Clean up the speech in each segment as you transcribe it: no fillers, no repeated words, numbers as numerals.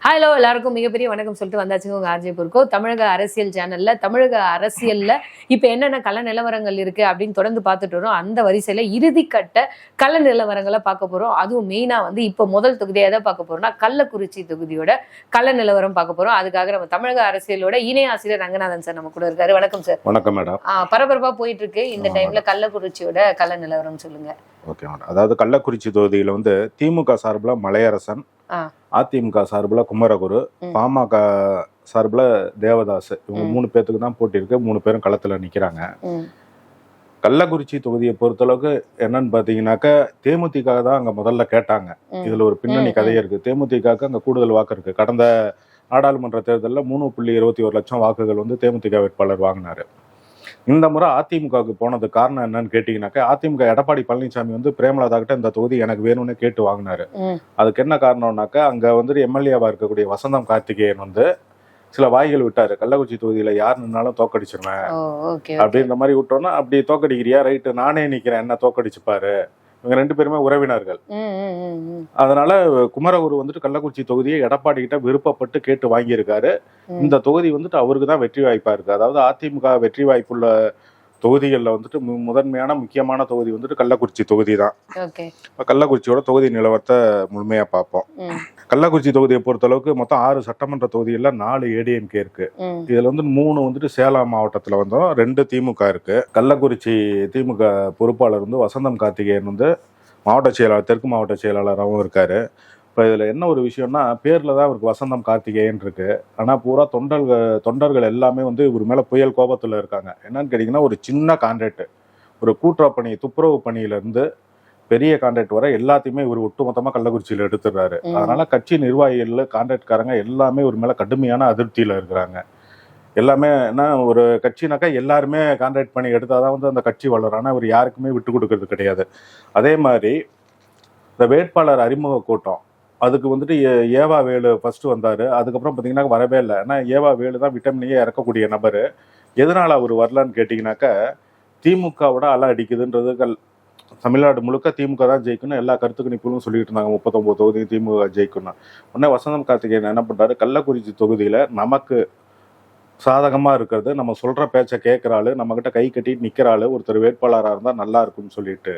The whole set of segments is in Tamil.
ஹலோ எல்லாருக்கும் மிகப்பெரிய வணக்கம் சொல்லிட்டு வந்தாச்சுங்க உங்க ஆர்ஜே பொருக்கோ. தமிழக அரசியல் சேனல்ல தமிழக அரசியல்ல இப்ப என்னென்ன கள நிலவரங்கள் இருக்கு அப்படின்னு தொடர்ந்து பார்த்துட்டு வரோம். அந்த வரிசையில இறுதிக்கட்ட கள நிலவரங்களை பார்க்க போறோம். அதுவும் மெயினா இப்ப முதல் தொகுதியை எதை பார்க்க போறோம்னா கள்ளக்குறிச்சி தொகுதியோட கள நிலவரம் பார்க்க போறோம். அதுக்காக நம்ம தமிழக அரசியலோட இணை ஆசிரியர் ரங்கநாதன் சார் நம்ம கூட இருக்காரு. வணக்கம் சார். வணக்கம் மேடம். பரபரப்பா போயிட்டு இருக்கு இந்த டைம்ல கள்ளக்குறிச்சியோட கள நிலவரம் சொல்லுங்க. Okay madam. அதாவது கள்ளக்குறிச்சி தொகுதியில திமுக சார்பில் மலையரசன், அதிமுக சார்பில் குமரகுரு, பாமக சார்பில் தேவதாஸ், இவங்க 3 பேத்துக்கு தான் போட்டி இருக்கு. 3 பேரும் களத்துல நிக்கிறாங்க. கள்ளக்குறிச்சி தொகுதியை பொறுத்தளவுக்கு என்னன்னு பாத்தீங்கன்னாக்க தேமுதிக தான் அங்க முதல்ல கேட்டாங்க. இதுல ஒரு பின்னணி கதையே இருக்கு. தேமுதிக அங்க கூடுதல் வாக்கு இருக்கு. கடந்த நாடாளுமன்ற தேர்தலில் 3.21 லட்சம் வாக்குகள் தேமுதிக வேட்பாளர் வாங்கினாரு. இந்த முறை அதிமுகவுக்கு போனது காரணம் என்னன்னு கேட்டீங்கன்னாக்க அதிமுக எடப்பாடி பழனிசாமி பிரேமலதா கிட்ட இந்த தொகுதி எனக்கு வேணும்னு கேட்டு வாங்கினாரு. அதுக்கு என்ன காரணம்னாக்க அங்க எம்எல்ஏவா இருக்கக்கூடிய வசந்தம் கார்த்திகேயன் சில வாய்கள் விட்டாரு. கள்ளக்குறிச்சி தொகுதியில யார் நின்னாலும் தோக்கடிச்சிருவேன் அப்படின்ற மாதிரி விட்டோம்னா, அப்படி தோக்கடிக்கிறியா, ரைட்டு நானே நிக்கிறேன், என்ன தோக்கடிச்சுப்பாரு. இவங்க 2 பேருமே உறவினர்கள். அதனால குமரகுரு கள்ளக்குறிச்சி தொகுதியை எடப்பாடி கிட்ட விருப்பப்பட்டு கேட்டு வாங்கியிருக்காரு. இந்த தொகுதி அவருக்கு தான் வெற்றி வாய்ப்பா இருக்கு. அதாவது அதிமுக வெற்றி வாய்ப்புள்ள தொகுதிகளில் முதன்மையான முக்கியமான தொகுதி கள்ளக்குறிச்சி தொகுதி தான். கள்ளக்குறிச்சியோட தொகுதி நிலவரத்தை முழுமையா பார்ப்போம். கள்ளக்குறிச்சி தொகுதியை பொறுத்தளவுக்கு மொத்தம் 6 சட்டமன்ற தொகுதியில 4 ஏடிஎம்கே இருக்கு. இதுல 3 சேலம் மாவட்டத்துல 2 திமுக இருக்கு. கள்ளக்குறிச்சி திமுக பொறுப்பாளர் வசந்தம் கார்த்திகேயன் மாவட்ட செயலாளர், தெற்கு மாவட்ட செயலாளராகவும் இருக்காரு. இப்போ இதில் என்ன ஒரு விஷயம்னா, பேரில் தான் அவருக்கு வசந்தம் கார்த்திகேயன் இருக்கு. ஆனால் பூரா தொண்டர்கள் எல்லாமே இவர் மேலே புயல் கோபத்தில் இருக்காங்க. என்னன்னு கேட்டிங்கன்னா, ஒரு சின்ன கான்ட்ராக்ட், ஒரு கூட்டுறவு பணி, துப்புரவு பணியிலேருந்து பெரிய கான்ட்ராக்ட் வர எல்லாத்தையுமே இவர் ஒட்டுமொத்தமாக கள்ளக்குறிச்சியில் எடுத்துடுறாரு. அதனால கட்சி நிர்வாகிகள், கான்ட்ராக்ட்காரங்க எல்லாமே இவர் மேலே கடுமையான அதிருப்தியில் இருக்கிறாங்க. எல்லாமே என்ன, ஒரு கட்சினாக்கா எல்லாருமே கான்ட்ராக்ட் பண்ணி எடுத்தாதான் அந்த கட்சி வளரும். ஆனால் இவர் யாருக்குமே விட்டு கொடுக்கறது கிடையாது. அதே மாதிரி இந்த வேட்பாளர் அறிமுக கூட்டம், அதுக்கு ஏவா வேலு ஃபர்ஸ்ட் வந்தாரு. அதுக்கப்புறம் பார்த்தீங்கன்னா வரவே இல்லை. ஏன்னா ஏவா வேலு தான் விட்டமினையே இறக்கக்கூடிய நபர். எதனால அவர் வரலான்னு கேட்டிங்கனாக்கா, திமுகவோட அலை அடிக்குதுன்றது தமிழ்நாடு முழுக்க திமுக தான் ஜெயிக்கணும் எல்லா கருத்து கணிப்புகளும் சொல்லிட்டு இருந்தாங்க. 39 தொகுதி திமுக ஜெயிக்கணும். உடனே வசந்தம் கார்த்திகேயன் என்ன பண்றாரு, கள்ளக்குறிச்சி தொகுதியில நமக்கு சாதகமா இருக்கிறது, நம்ம சொல்ற பேச்சை கேட்கிறாள், நம்ம கிட்ட கை கட்டிட்டு நிக்கிறாள் ஒருத்தர் வேட்பாளராக இருந்தா நல்லா இருக்கும்னு சொல்லிட்டு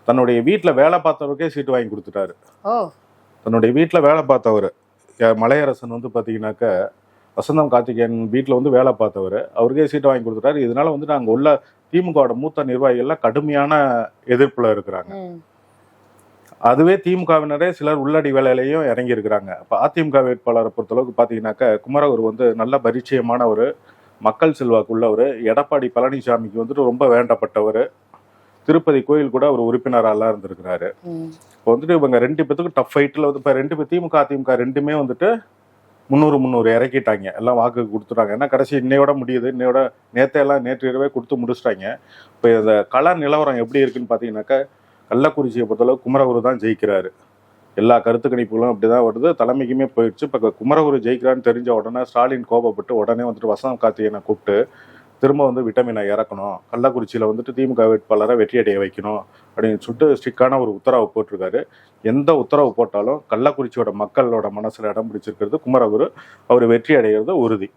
தன்னுடைய வீட்டுல வேலை பார்த்தவருக்கே சீட்டு வாங்கி கொடுத்துட்டாரு. தன்னுடைய வீட்டுல வேலை பார்த்தவர் மலையரசன் பாத்தீங்கன்னாக்க வசந்தம் கார்த்திகேயன் வீட்டுல வேலை பார்த்தவர், அவருக்கே சீட்டு வாங்கி கொடுத்துட்டாரு. இதனால நாங்க உள்ள திமுகவோட மூத்த நிர்வாகிகள்லாம் கடுமையான எதிர்ப்புல இருக்கிறாங்க. அதுவே திமுகவினரே சிலர் உள்ளடி வேலையிலையும் இறங்கி இருக்கிறாங்க. இப்போ அதிமுக வேட்பாளரை பொறுத்தளவுக்கு பார்த்தீங்கன்னாக்க குமரகுரு நல்ல பரிச்சயமான ஒரு மக்கள் செல்வாக்குள்ளவர், எடப்பாடி பழனிசாமிக்கு ரொம்ப வேண்டப்பட்டவர், திருப்பதி கோயில் கூட ஒரு உறுப்பினராலாம் இருந்திருக்கிறாரு. இப்போ இவங்க 2 பேத்துக்கும் டஃப் ஃபைட்டில் இப்போ 2 பேர் திமுக அதிமுக 2மே 300 இறக்கிட்டாங்க. எல்லாம் வாக்கு கொடுத்துட்டாங்க. ஏன்னா கடைசி இன்னையோட முடியுது, நேற்று இரவே கொடுத்து முடிச்சிட்டாங்க. இப்போ இந்த கள நிலவரம் எப்படி இருக்குன்னு பார்த்தீங்கன்னாக்கா, கள்ளக்குறிச்சியை பொறுத்தளவு குமரகுரு தான் ஜெயிக்கிறாரு. எல்லா கருத்து கணிப்புகளும் அப்படிதான் வருது. தலைமைக்குமே போயிடுச்சு. இப்போ குமரகுரு ஜெயிக்கிறான்னு தெரிஞ்ச உடனே ஸ்டாலின் கோபப்பட்டு உடனே வசந்தம் கார்த்திகேயனை கூப்பிட்டு திரும்ப விட்டமினை இறக்கணும், கள்ளக்குறிச்சியில் திமுக வேட்பாளரை வெற்றியடைய வைக்கணும் அப்படின்னு சொல்லிட்டு ஸ்ட்ரிக்டான ஒரு உத்தரவு போட்டிருக்காரு. எந்த உத்தரவு போட்டாலும் கள்ளக்குறிச்சியோட மக்களோட மனசுல இடம் பிடிச்சிருக்கிறது குமரகுரு. அவர் வெற்றி அடைகிறது உறுதி.